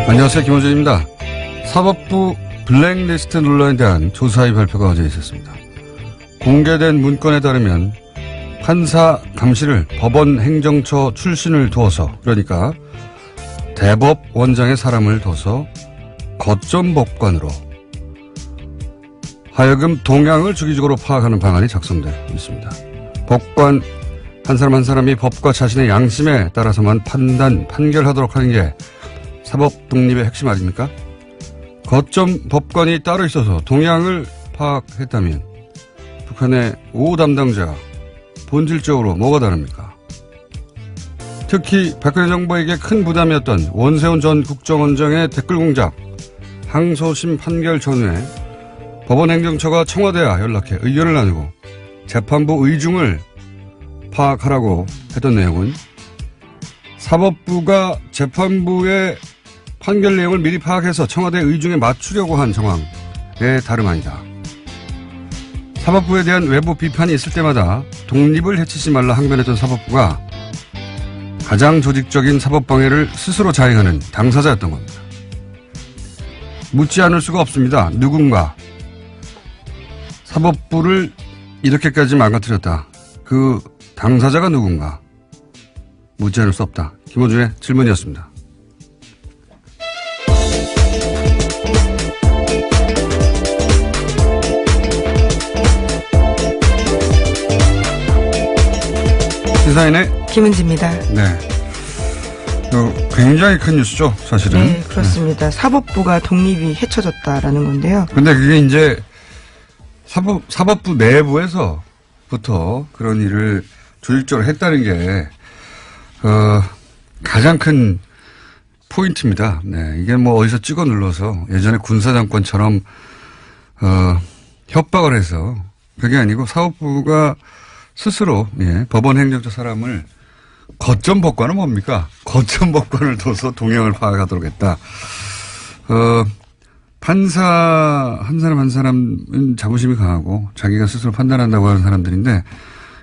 안녕하세요. 김호준입니다. 사법부 블랙리스트 논란에 대한 조사의 발표가 어제 있었습니다. 공개된 문건에 따르면 판사 감시를 법원 행정처 출신을 두어서, 그러니까 대법원장의 사람을 둬서 거점 법관으로 하여금 동향을 주기적으로 파악하는 방안이 작성되어 있습니다. 법관 한 사람 한 사람이 법과 자신의 양심에 따라서만 판결하도록 하는 게 사법 독립의 핵심 아닙니까? 거점 법관이 따로 있어서 동향을 파악했다면 북한의 5 담당자가 본질적으로 뭐가 다릅니까? 특히 박근혜 정부에게 큰 부담이었던 원세훈 전 국정원장의 댓글 공작, 항소심 판결 전후에 법원 행정처가 청와대와 연락해 의견을 나누고 재판부 의중을 파악하라고 했던 내용은 사법부가 재판부의 판결 내용을 미리 파악해서 청와대 의중에 맞추려고 한 정황에 다름 아니다. 사법부에 대한 외부 비판이 있을 때마다 독립을 해치지 말라 항변했던 사법부가 가장 조직적인 사법방해를 스스로 자행하는 당사자였던 겁니다. 묻지 않을 수가 없습니다. 누군가 사법부를 이렇게까지 망가뜨렸다. 그 당사자가 누군가 묻지 않을 수 없다. 김호준의 질문이었습니다. 시사인의 김은지입니다. 네. 굉장히 큰 뉴스죠, 사실은. 네, 그렇습니다. 네. 사법부가 독립이 헤쳐졌다라는 건데요. 근데 그게 이제 사법부 내부에서부터 그런 일을 조직적으로 했다는 게, 가장 큰 포인트입니다. 네. 이게 뭐 어디서 찍어 눌러서 예전에 군사정권처럼, 협박을 해서 그게 아니고 사법부가 스스로, 예, 법원 행정처 사람을 거점 법관은 뭡니까? 거점 법관을 둬서 동향을 파악하도록 했다. 판사 한 사람 한 사람은 자부심이 강하고 자기가 스스로 판단한다고 하는 사람들인데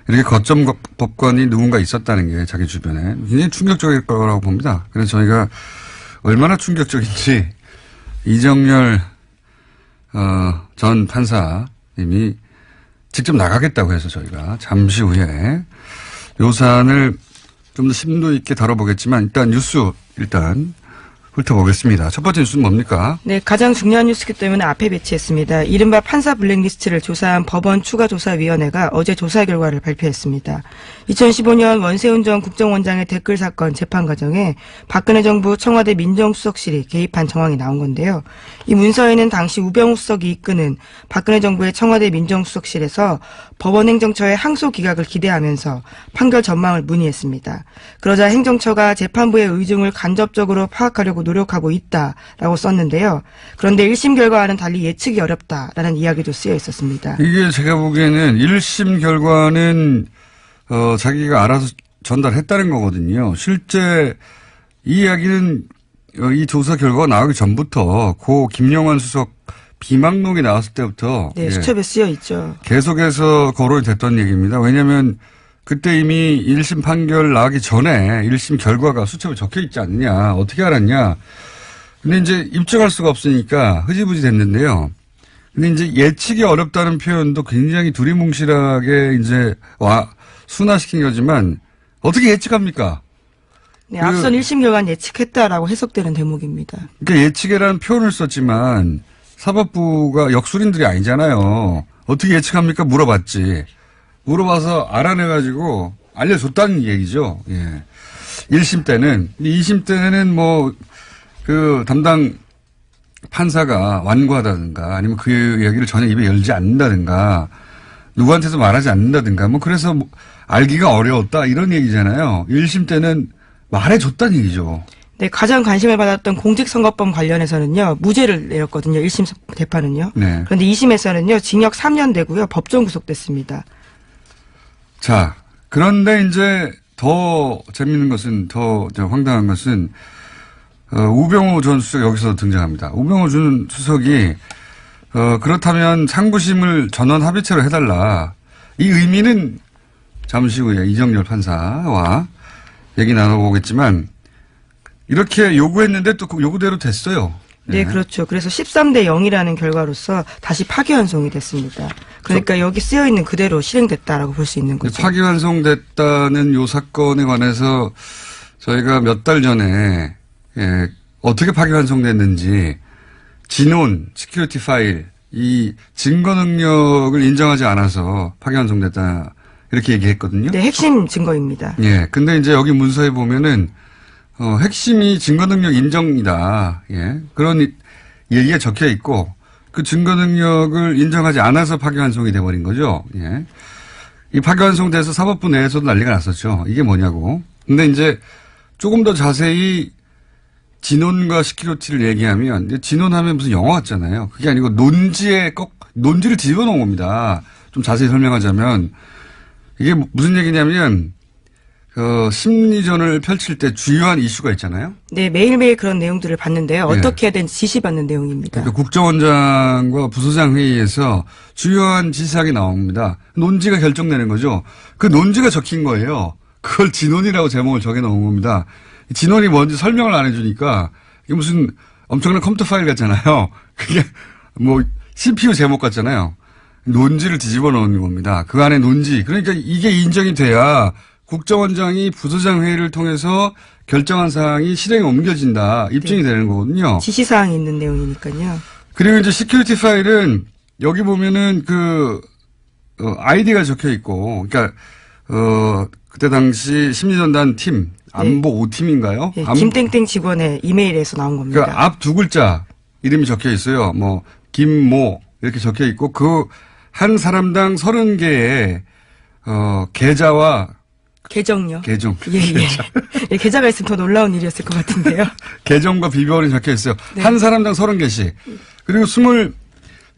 이렇게 거점 법관이 누군가 있었다는 게 자기 주변에 굉장히 충격적일 거라고 봅니다. 그래서 저희가 얼마나 충격적인지 이정열 전 판사님이 직접 나가겠다고 해서 저희가 잠시 후에 요 사안을 좀 더 심도 있게 다뤄보겠지만 일단 뉴스 훑어보겠습니다. 첫 번째 뉴스는 뭡니까? 네, 가장 중요한 뉴스이기 때문에 앞에 배치했습니다. 이른바 판사 블랙리스트를 조사한 법원 추가조사위원회가 어제 조사 결과를 발표했습니다. 2015년 원세훈 전 국정원장의 댓글 사건 재판 과정에 박근혜 정부 청와대 민정수석실이 개입한 정황이 나온 건데요. 이 문서에는 당시 우병우 수석이 이끄는 박근혜 정부의 청와대 민정수석실에서 법원 행정처의 항소 기각을 기대하면서 판결 전망을 문의했습니다. 그러자 행정처가 재판부의 의중을 간접적으로 파악하려고 노력하고 있다라고 썼는데요. 그런데 1심 결과와는 달리 예측이 어렵다라는 이야기도 쓰여 있었습니다. 이게 제가 보기에는 1심 결과는 자기가 알아서 전달했다는 거거든요. 실제 이 이야기는 이 조사 결과가 나오기 전부터 고 김영환 수석 비망록이 나왔을 때부터 네, 수첩에 쓰여 있죠. 계속해서 거론이 됐던 얘기입니다. 왜냐하면 그때 이미 1심 판결 나기 전에 1심 결과가 수첩에 적혀 있지 않느냐. 어떻게 알았냐. 근데 이제 입증할 수가 없으니까 흐지부지 됐는데요. 근데 이제 예측이 어렵다는 표현도 굉장히 두리뭉실하게 이제 순화시킨 거지만 어떻게 예측합니까? 네, 앞선 1심 결과는 예측했다라고 해석되는 대목입니다. 그러니까 예측이라는 표현을 썼지만 사법부가 역술인들이 아니잖아요. 어떻게 예측합니까? 물어봤지. 물어봐서 알아내가지고 알려줬다는 얘기죠. 예. 1심 때는. 2심 때는 뭐, 담당 판사가 완고하다든가 아니면 그 이야기를 전혀 입에 열지 않는다든가 누구한테도 말하지 않는다든가 뭐 그래서 뭐 알기가 어려웠다 이런 얘기잖아요. 1심 때는 말해줬다는 얘기죠. 네, 가장 관심을 받았던 공직선거법 관련해서는요, 무죄를 내렸거든요. 1심 재판은요. 네. 그런데 2심에서는요, 징역 3년 되고요, 법정 구속됐습니다. 자, 그런데 이제 더 재밌는 것은, 더 황당한 것은, 우병우 전 수석 여기서 등장합니다. 우병우 전 수석이, 그렇다면 상부심을 전원 합의체로 해달라. 이 의미는 잠시 후에 이정열 판사와 얘기 나눠보겠지만, 이렇게 요구했는데 또 그 요구대로 됐어요. 네, 그렇죠. 그래서 13대 0이라는 결과로서 다시 파기환송이 됐습니다. 그러니까 여기 쓰여 있는 그대로 실행됐다라고 볼 수 있는 거죠. 파기환송됐다는 요 사건에 관해서 저희가 몇 달 전에 어떻게 파기환송됐는지 진원, 시큐리티 파일, 이 증거 능력을 인정하지 않아서 파기환송됐다 이렇게 얘기했거든요. 네, 핵심 증거입니다. 예. 근데 이제 여기 문서에 보면은 핵심이 증거 능력 인정이다. 예. 그런 얘기가 적혀 있고 그 증거 능력을 인정하지 않아서 파기환송이 돼버린 거죠. 예. 이 파기환송돼서 사법부 내에서도 난리가 났었죠. 이게 뭐냐고. 근데 이제 조금 더 자세히 진원과 시큐리티를 얘기하면 진원하면 무슨 영화 같잖아요. 그게 아니고 논지를 뒤집어 놓은 겁니다. 좀 자세히 설명하자면 이게 무슨 얘기냐면 심리전을 펼칠 때 주요한 이슈가 있잖아요. 네, 매일매일 그런 내용들을 봤는데요. 어떻게 해야 되는지 지시받는 내용입니다. 그러니까 국정원장과 부소장 회의에서 주요한 지시사항이 나옵니다. 논지가 결정되는 거죠. 그 논지가 적힌 거예요. 그걸 진원이라고 제목을 적어 놓은 겁니다. 진원이 뭔지 설명을 안 해주니까 이게 무슨 엄청난 컴퓨터 파일 같잖아요. 그게 뭐 CPU 제목 같잖아요. 논지를 뒤집어 놓은 겁니다. 그 안에 논지. 그러니까 이게 인정이 돼야 국정원장이 부소장 회의를 통해서 결정한 사항이 실행에 옮겨진다. 입증이 되는 거거든요. 지시사항이 있는 내용이니까요. 그리고 이제 시큐리티 파일은 여기 보면은 아이디가 적혀 있고, 그러니까, 그때 당시 심리전단 팀, 안보 5팀인가요? 네, 김땡땡 직원의 이메일에서 나온 겁니다. 그러니까 앞 두 글자 이름이 적혀 있어요. 뭐, 김모, 이렇게 적혀 있고, 한 사람당 30개의, 계좌와 계정요? 계정. 예. 예, 계좌가 있으면 더 놀라운 일이었을 것 같은데요. 계정과 비밀번호가 적혀 있어요. 네. 한 사람당 30개씩. 그리고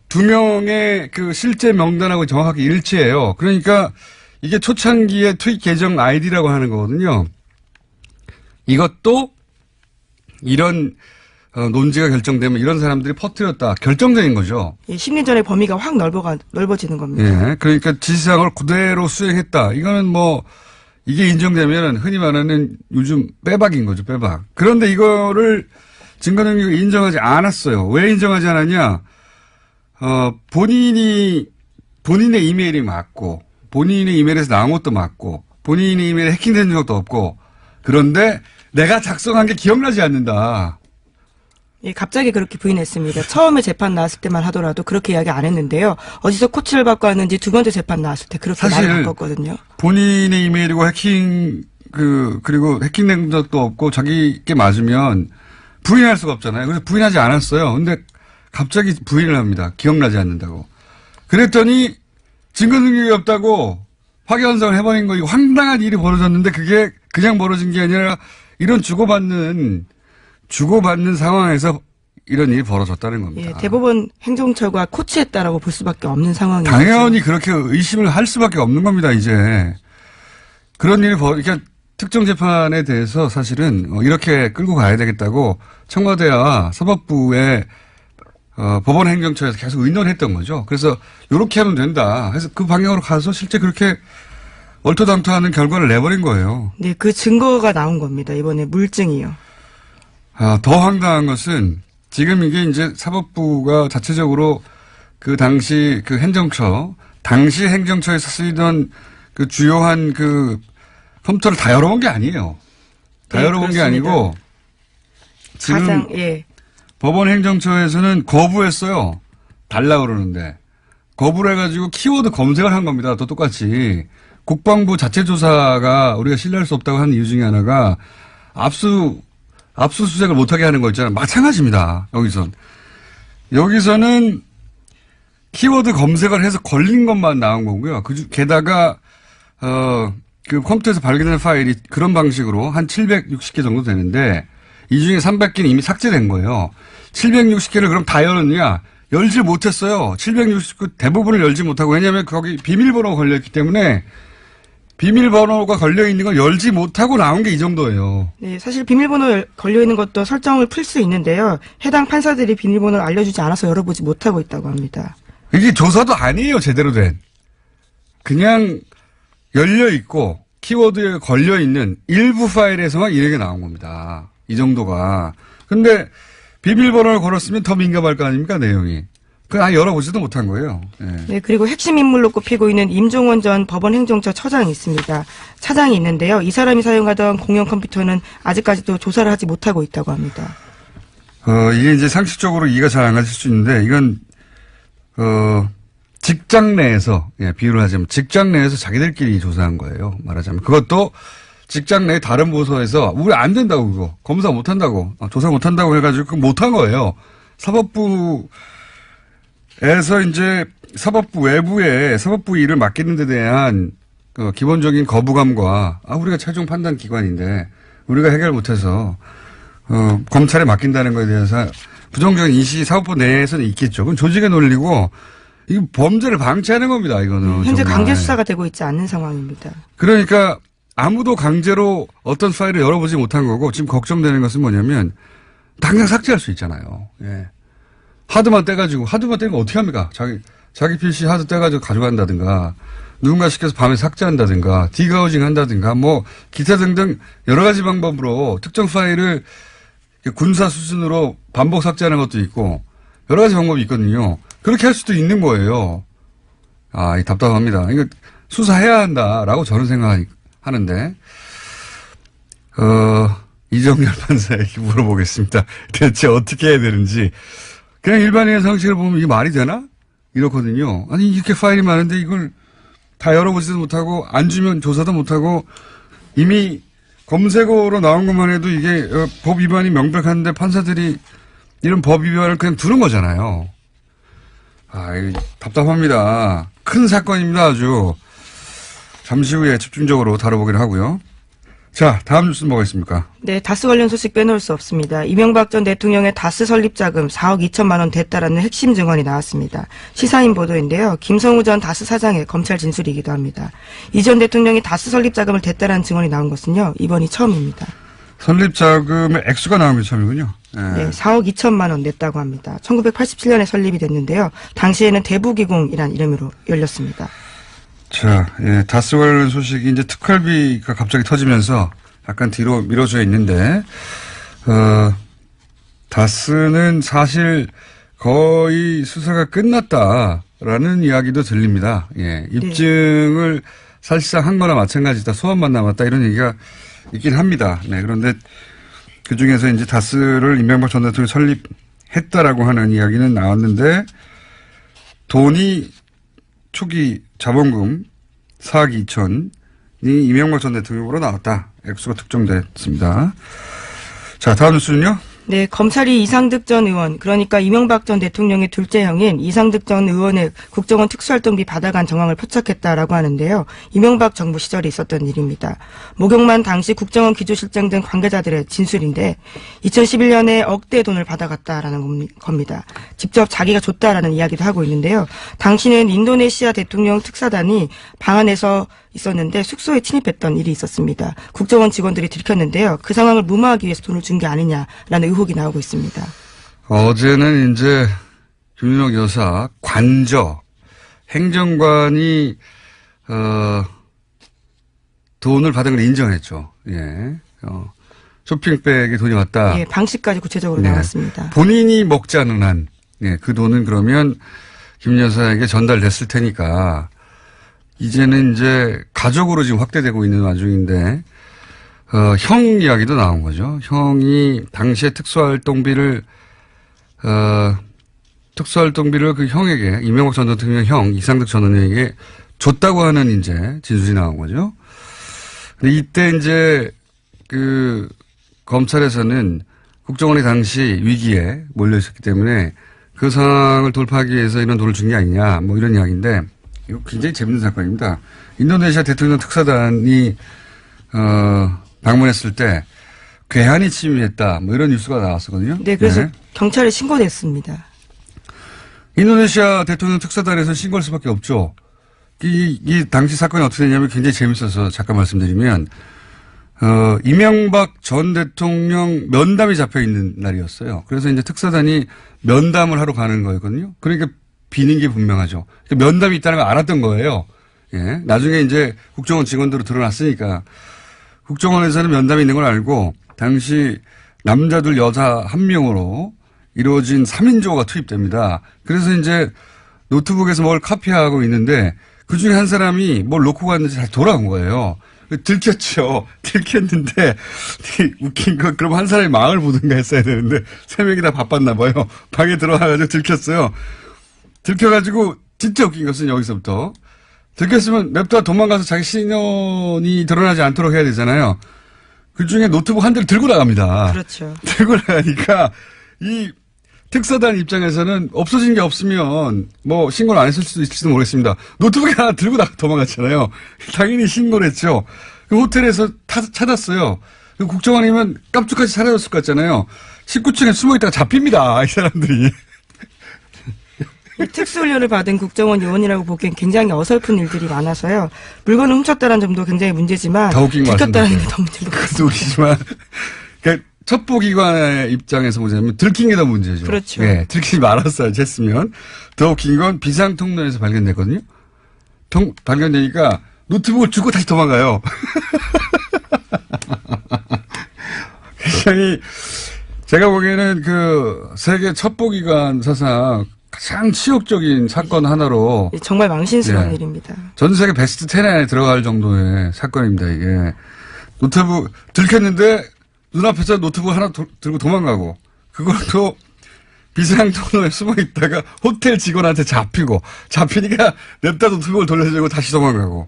22명의 그 실제 명단하고 정확하게 일치해요. 그러니까 이게 초창기의 트윗 계정 아이디라고 하는 거거든요. 이것도 이런 논지가 결정되면 이런 사람들이 퍼뜨렸다. 결정적인 거죠. 예, 심리전의 범위가 확 넓어지는 겁니다. 예. 그러니까 지시사항을 그대로 수행했다. 이거는 뭐 이게 인정되면 흔히 말하는 요즘 빼박인 거죠. 빼박. 그런데 이거를 증거 능력을 인정하지 않았어요. 왜 인정하지 않았냐? 본인의 이메일이 맞고 본인의 이메일에서 나온 것도 맞고 본인의 이메일에 해킹된 적도 없고 그런데 내가 작성한 게 기억나지 않는다. 예, 갑자기 그렇게 부인했습니다. 처음에 재판 나왔을 때만 하더라도 그렇게 이야기 안 했는데요. 어디서 코치를 받고 왔는지 두 번째 재판 나왔을 때 그렇게 말을 바꿨거든요. 본인의 이메일이고 그리고 해킹된 적도 없고 자기께 맞으면 부인할 수가 없잖아요. 그래서 부인하지 않았어요. 근데 갑자기 부인을 합니다. 기억나지 않는다고. 그랬더니 증거 능력이 없다고 파기환송을 해버린 거, 이거 황당한 일이 벌어졌는데 그게 그냥 벌어진 게 아니라 이런 주고받는 상황에서 이런 일이 벌어졌다는 겁니다. 예, 대법원 행정처가 코치했다라고 볼 수밖에 없는 상황이죠. 당연히 그렇게 의심을 할 수밖에 없는 겁니다, 이제. 그런 일이 그러니까 특정 재판에 대해서 사실은 이렇게 끌고 가야 되겠다고 청와대와 사법부의 법원 행정처에서 계속 의논했던 거죠. 그래서 이렇게 하면 된다. 그래서 그 방향으로 가서 실제 그렇게 얼토당토하는 결과를 내버린 거예요. 네, 그 증거가 나온 겁니다. 이번에 물증이요. 더 황당한 것은 지금 이게 이제 사법부가 자체적으로 그 당시 그 당시 행정처에서 쓰이던 그 주요한 그 컴퓨터를 다 열어본 게 아니에요. 다 네, 열어본 그렇습니다. 게 아니고 지금 법원 행정처에서는 거부했어요. 달라 그러는데. 거부를 해가지고 키워드 검색을 한 겁니다. 또 똑같이. 국방부 자체 조사가 우리가 신뢰할 수 없다고 하는 이유 중에 하나가 압수수색을 못하게 하는 거 있잖아요. 마찬가지입니다. 여기서는 키워드 검색을 해서 걸린 것만 나온 거고요. 게다가 그 컴퓨터에서 발견된 파일이 그런 방식으로 한 760개 정도 되는데 이 중에 300개는 이미 삭제된 거예요. 760개를 그럼 다 열었냐? 열지 못했어요. 760개 대부분을 열지 못하고, 왜냐하면 거기 비밀번호가 걸려있기 때문에 비밀번호가 걸려있는 걸 열지 못하고 나온 게 이 정도예요. 네, 사실 비밀번호 걸려있는 것도 설정을 풀 수 있는데요. 해당 판사들이 비밀번호를 알려주지 않아서 열어보지 못하고 있다고 합니다. 이게 조사도 아니에요. 제대로 된. 그냥 열려있고 키워드에 걸려있는 일부 파일에서만 이렇게 나온 겁니다. 이 정도가. 근데 비밀번호를 걸었으면 더 민감할 거 아닙니까, 내용이. 그걸 열어보지도 못한 거예요. 네. 네, 그리고 핵심 인물로 꼽히고 있는 임종원 전 법원행정처 처장이 있습니다. 차장이 있는데요. 이 사람이 사용하던 공용 컴퓨터는 아직까지도 조사를 하지 못하고 있다고 합니다. 이게 이제 상식적으로 이해가 잘 안 가실 수 있는데, 이건, 직장 내에서, 비유를 하자면, 직장 내에서 자기들끼리 조사한 거예요. 말하자면. 그것도 직장 내 다른 부서에서, 우리 안 된다고, 그거. 검사 못 한다고. 조사 못 한다고 해가지고, 그거 못 한 거예요. 사법부에서 이제, 사법부 외부에 사법부 일을 맡기는 데 대한, 기본적인 거부감과, 우리가 최종 판단 기관인데, 우리가 해결 못해서, 검찰에 맡긴다는 것에 대해서 부정적인 인식이 사법부 내에서는 있겠죠. 그건 조직의 논리고, 이 범죄를 방치하는 겁니다, 이거는. 현재 정말. 강제 수사가 되고 있지 않는 상황입니다. 그러니까 아무도 강제로 어떤 파일을 열어보지 못한 거고, 지금 걱정되는 것은 뭐냐면, 당장 삭제할 수 있잖아요. 예. 하드만 떼가지고, 하드만 떼면 어떻게 합니까? 자기 PC 하드 떼가지고 가져간다든가, 누군가 시켜서 밤에 삭제한다든가, 디가우징 한다든가, 뭐, 기타 등등 여러 가지 방법으로 특정 파일을 군사 수준으로 반복 삭제하는 것도 있고, 여러 가지 방법이 있거든요. 그렇게 할 수도 있는 거예요. 이 답답합니다. 이거 수사해야 한다라고 저는 생각하는데, 이정열 판사에게 물어보겠습니다. 대체 어떻게 해야 되는지. 그냥 일반인의 상식을 보면 이게 말이 되나? 이렇거든요. 아니, 이렇게 파일이 많은데 이걸 다 열어보지도 못하고, 안 주면 조사도 못하고, 이미 검색어로 나온 것만 해도 이게 법 위반이 명백한데 판사들이 이런 법 위반을 그냥 두는 거잖아요. 이거 답답합니다. 큰 사건입니다, 아주. 잠시 후에 집중적으로 다뤄보기로 하고요. 자, 다음 뉴스는 뭐가 있습니까? 네, 다스 관련 소식 빼놓을 수 없습니다. 이명박 전 대통령의 다스 설립 자금 4억 2천만 원 됐다라는 핵심 증언이 나왔습니다. 시사인 보도인데요. 김성우 전 다스 사장의 검찰 진술이기도 합니다. 이 전 대통령이 다스 설립 자금을 됐다라는 증언이 나온 것은요, 이번이 처음입니다. 설립 자금의 액수가 나온 게 처음이군요. 네, 4억 2천만 원 냈다고 합니다. 1987년에 설립이 됐는데요. 당시에는 대부기공이란 이름으로 열렸습니다. 자, 다스 관련 소식이 이제 특활비가 갑자기 터지면서 약간 뒤로 미뤄져 있는데, 다스는 사실 거의 수사가 끝났다라는 이야기도 들립니다. 입증을 사실상 한 거나 마찬가지다. 소환만 남았다. 이런 얘기가 있긴 합니다. 네, 그런데 그 중에서 이제 다스를 이명박 전 대통령이 설립했다라고 하는 이야기는 나왔는데, 돈이 초기 자본금 4억 2천이 이명박 전 대통령으로 나왔다. 액수가 특정됐습니다. 자, 다음 뉴스는요? 네, 검찰이 이상득 전 의원, 그러니까 이명박 전 대통령의 둘째 형인 이상득 전 의원의 국정원 특수활동비 받아간 정황을 포착했다라고 하는데요. 이명박 정부 시절에 있었던 일입니다. 목욕만 당시 국정원 기조실장 등 관계자들의 진술인데 2011년에 억대 돈을 받아갔다라는 겁니다. 직접 자기가 줬다라는 이야기도 하고 있는데요. 당시는 인도네시아 대통령 특사단이 방 안에서 있었는데 숙소에 침입했던 일이 있었습니다. 국정원 직원들이 들켰는데요. 그 상황을 무마하기 위해서 돈을 준 게 아니냐라는 의혹이 나오고 있습니다. 어제는 이제 윤석 여사 관저 행정관이 돈을 받은 걸 인정했죠. 예. 쇼핑백에 돈이 왔다. 예, 방식까지 구체적으로 나왔습니다. 본인이 먹지 않은 한, 그 돈은 그러면 김 여사에게 전달됐을 테니까 이제는 이제 가족으로 지금 확대되고 있는 와중인데, 형 이야기도 나온 거죠. 형이 당시에 특수활동비를 그 형에게, 이명박 전 대통령 형, 이상득 전 의원에게 줬다고 하는 이제 진술이 나온 거죠. 근데 이때 이제 그 검찰에서는 국정원이 당시 위기에 몰려 있었기 때문에 그 상황을 돌파하기 위해서 이런 돈을 준 게 아니냐, 뭐 이런 이야기인데, 이거 굉장히 재밌는 사건입니다. 인도네시아 대통령 특사단이, 방문했을 때, 괴한이 침입했다, 뭐 이런 뉴스가 나왔었거든요. 네, 그래서 경찰에 신고됐습니다. 인도네시아 대통령 특사단에서 신고할 수밖에 없죠. 이 당시 사건이 어떻게 되냐면 굉장히 재밌어서 잠깐 말씀드리면, 이명박 전 대통령 면담이 잡혀 있는 날이었어요. 그래서 이제 특사단이 면담을 하러 가는 거였거든요. 그러니까 비는 게 분명하죠. 그러니까 면담이 있다는 걸 알았던 거예요. 예. 나중에 이제 국정원 직원들로 드러났으니까 국정원에서는 면담이 있는 걸 알고 당시 남자들 여자 한 명으로 이루어진 3인조가 투입됩니다. 그래서 이제 노트북에서 뭘 카피하고 있는데 그중에 한 사람이 뭘 놓고 갔는지 다시 돌아온 거예요. 들켰죠. 들켰는데 웃긴 건 그럼 한 사람이 망을 보든가 했어야 되는데 3명이 다 바빴나 봐요. 방에 들어와가지고 들켰어요. 들켜가지고 진짜 웃긴 것은 여기서부터 들켰으면 냅다 도망가서 자기 신원이 드러나지 않도록 해야 되잖아요. 그중에 노트북 한 대를 들고 나갑니다. 그렇죠. 들고 나가니까 이 특사단 입장에서는 없어진 게 없으면 뭐 신고를 안 했을 수도 있을지도 모르겠습니다. 노트북 하나 들고 도망갔잖아요. 당연히 신고를 했죠. 그 호텔에서 찾았어요. 국정원이면 깜짝같이 사라졌을 것 같잖아요. 19층에 숨어 있다가 잡힙니다. 이 사람들이. 특수훈련을 받은 국정원 요원이라고 보기엔 굉장히 어설픈 일들이 많아서요. 물건을 훔쳤다는 점도 굉장히 문제지만 들켰다는 게 더 문제인 것 같습니다. 웃기지만 그러니까 첩보기관의 입장에서 보자면 들킨 게 더 문제죠. 그렇죠. 예, 들키지 말았어요. 했으면. 더 웃긴 건 비상통로에서 발견됐거든요. 발견되니까 노트북을 주고 다시 도망가요. 굉장히 제가 보기에는 그 세계 첩보기관 사상 가장 치욕적인 사건 하나로 정말 망신스러운 일입니다. 전 세계 베스트 10 안에 들어갈 정도의 사건입니다. 이게 노트북 들켰는데 눈앞에서 노트북 하나 들고 도망가고 그것도 비상통로에 숨어 있다가 호텔 직원한테 잡히니까 냅다 노트북을 돌려주고 다시 도망가고.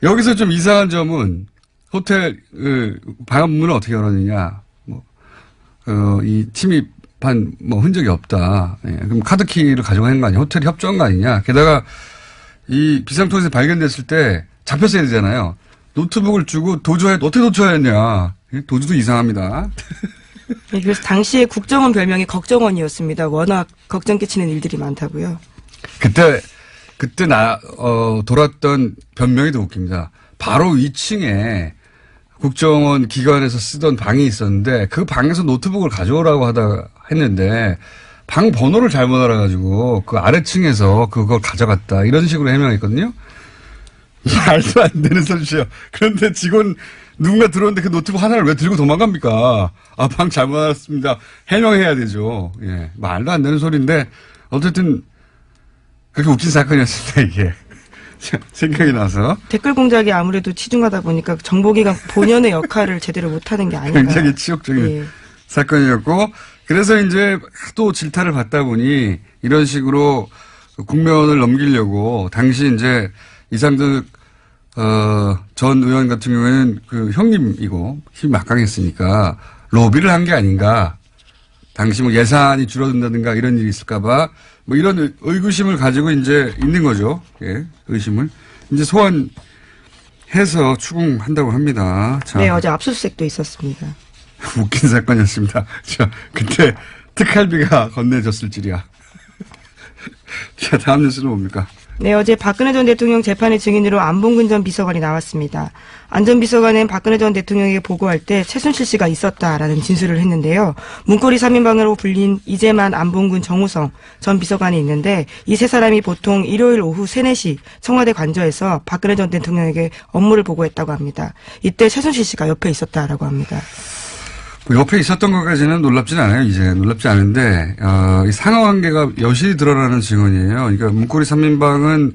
여기서 좀 이상한 점은 호텔 방문을 어떻게 열었느냐. 이 침입한 흔적이 없다. 예, 그럼 카드키를 가져가는 거 아니냐. 호텔이 협조한 거 아니냐. 게다가 이 비상통로에서 발견됐을 때 잡혔어야 되잖아요. 노트북을 주고 어떻게 도주하였냐. 도주도 이상합니다. 네, 그래서 당시에 국정원 별명이 걱정원이었습니다. 워낙 걱정 끼치는 일들이 많다고요. 그때 돌았던 변명이 더 웃깁니다. 바로 2층에 국정원 기관에서 쓰던 방이 있었는데 그 방에서 노트북을 가져오라고 했는데 방 번호를 잘못 알아가지고 그 아래층에서 그걸 가져갔다. 이런 식으로 해명했거든요. 말도 안 되는 소리죠. 그런데 직원 누군가 들어오는데 그 노트북 하나를 왜 들고 도망갑니까? 방 잘못 알았습니다. 해명해야 되죠. 예, 말도 안 되는 소리인데 어쨌든 그렇게 웃긴 사건이었습니다. 이게 생각이 나서 댓글 공작이 아무래도 치중하다 보니까 정보기관 본연의 역할을 제대로 못하는 게 아닌가. 굉장히 치욕적인 사건이었고 그래서 이제 하도 질타를 받다 보니 이런 식으로 국면을 넘기려고 당시 이제 이상득 전 의원 같은 경우에는 그 형님이고 힘이 막강했으니까 로비를 한 게 아닌가. 당시 예산이 줄어든다든가 이런 일이 있을까봐 이런 의구심을 가지고 이제 있는 거죠. 예, 의심을. 이제 소환해서 추궁한다고 합니다. 자. 네, 어제 압수수색도 있었습니다. 웃긴 사건이었습니다. 그때 특활비가 건네졌을 줄이야. 자, 다음 뉴스는 뭡니까? 네, 어제 박근혜 전 대통령 재판의 증인으로 안봉근 전 비서관이 나왔습니다. 안 전 비서관은 박근혜 전 대통령에게 보고할 때 최순실 씨가 있었다라는 진술을 했는데요. 문고리 3인방으로 불린 이재만, 안봉근, 정우성 전 비서관이 있는데 이 세 사람이 보통 일요일 오후 3, 4시 청와대 관저에서 박근혜 전 대통령에게 업무를 보고했다고 합니다. 이때 최순실 씨가 옆에 있었다라고 합니다. 옆에 있었던 것까지는 놀랍진 않아요. 이제 놀랍지 않은데 이 상하관계가 여실히 드러나는 증언이에요. 그러니까 문고리 3인방은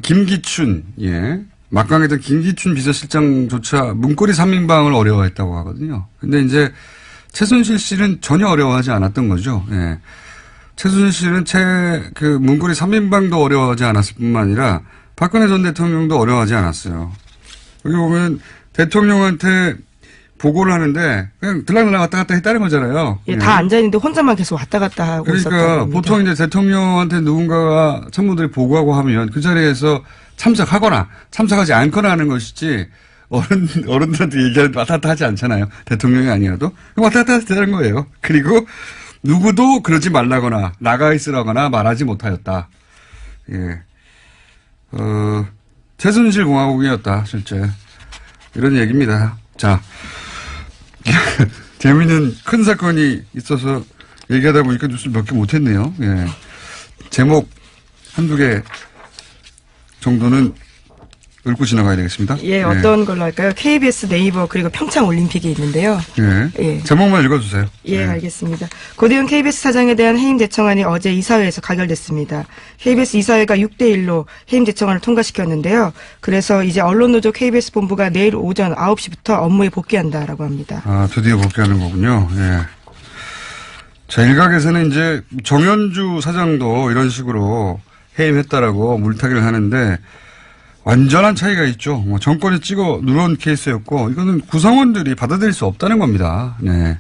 김기춘, 예, 막강했던 김기춘 비서실장조차 문고리 3인방을 어려워했다고 하거든요. 근데 이제 최순실 씨는 전혀 어려워하지 않았던 거죠. 예. 최순실 씨는 문고리 3인방도 어려워하지 않았을 뿐만 아니라 박근혜 전 대통령도 어려워하지 않았어요. 여기 보면 대통령한테 보고를 하는데 그냥 들락날락 왔다 갔다 했다는 거잖아요. 예, 다 앉아있는데 혼자만 계속 왔다 갔다 하고 있었다고 합니다. 그러니까 보통 이제 대통령한테 누군가가 참모들이 보고하고 하면 그 자리에서 참석하거나 참석하지 않거나 하는 것이지 어른들한테 얘기하는 왔다 갔다 하지 않잖아요. 대통령이 아니어도 왔다 갔다 했다는 거예요. 그리고 누구도 그러지 말라거나 나가 있으라거나 말하지 못하였다. 예, 최순실 공화국이었다 실제 이런 얘기입니다. 자. 재미있는 큰 사건이 있어서 얘기하다 보니까 뉴스를 몇 개 못했네요. 예. 제목 한두 개 정도는 읊고 지나가야 되겠습니다. 예, 어떤 걸로 할까요? KBS 네이버 그리고 평창 올림픽이 있는데요. 예. 예. 제목만 읽어주세요. 예, 알겠습니다. 고대훈 KBS 사장에 대한 해임 제청안이 어제 이사회에서 가결됐습니다. KBS 이사회가 6대1로 해임 제청안을 통과시켰는데요. 그래서 이제 언론노조 KBS 본부가 내일 오전 9시부터 업무에 복귀한다라고 합니다. 아, 드디어 복귀하는 거군요. 예. 자, 일각에서는 이제 정현주 사장도 이런 식으로 해임했다라고 물타기를 하는데 완전한 차이가 있죠. 뭐 정권이 찍어 누른 케이스였고 이거는 구성원들이 받아들일 수 없다는 겁니다. 네.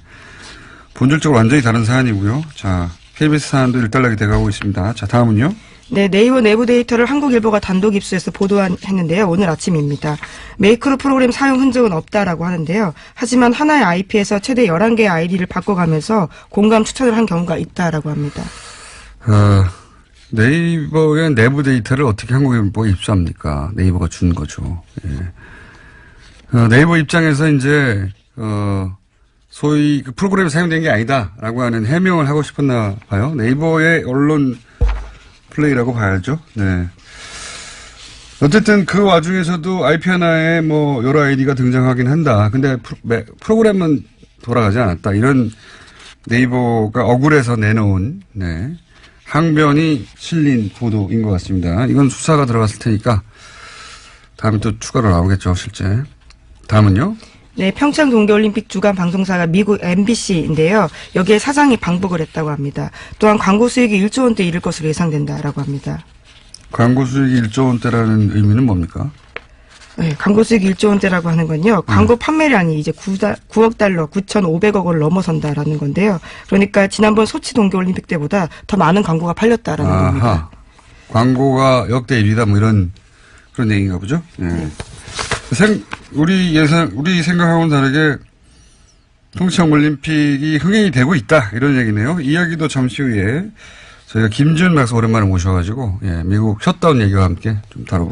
본질적으로 완전히 다른 사안이고요. 자, KBS 사안도 일단락이 돼가고 있습니다. 자, 다음은요. 네, 네이버 내부 데이터를 한국일보가 단독 입수해서 보도했는데요. 오늘 아침입니다. 메이크로 프로그램 사용 흔적은 없다라고 하는데요. 하지만 하나의 IP에서 최대 11개의 아이디를 바꿔가면서 공감 추천을 한 경우가 있다라고 합니다. 네이버의 내부 데이터를 어떻게 한국일보에 입수합니까? 네이버가 준 거죠. 예. 네이버 입장에서 이제 소위 그 프로그램이 사용된 게 아니다라고 하는 해명을 하고 싶었나 봐요. 네이버의 언론 플레이라고 봐야죠. 네. 어쨌든 그 와중에서도 IP 하나에 뭐 여러 아이디가 등장하긴 한다. 근데 프로그램은 돌아가지 않았다. 이런 네이버가 억울해서 내놓은 네. 항변이 실린 보도인 것 같습니다. 이건 수사가 들어갔을 테니까 다음에 또 추가로 나오겠죠, 실제. 다음은요? 네, 평창 동계올림픽 주간 방송사가 미국 MBC인데요. 여기에 사장이 방북을 했다고 합니다. 또한 광고 수익이 1조 원대 이를 것으로 예상된다라고 합니다. 광고 수익이 1조 원대라는 의미는 뭡니까? 네, 광고 수익이 1조 원대라고 하는 건요. 광고 판매량이 이제 9억 달러, 9,500억 원을 넘어선다라는 건데요. 그러니까 지난번 소치 동계올림픽 때보다 더 많은 광고가 팔렸다라는 겁니다. 광고가 역대 1위다 뭐 이런 그런 얘기인가 보죠? 네. 우리 생각하고는 다르게 평창 올림픽이 흥행이 되고 있다 이런 얘기네요. 이야기도 잠시 후에 저희가 김지훈 박사 오랜만에 모셔가지고 미국 셧다운 얘기와 함께 좀 다뤄.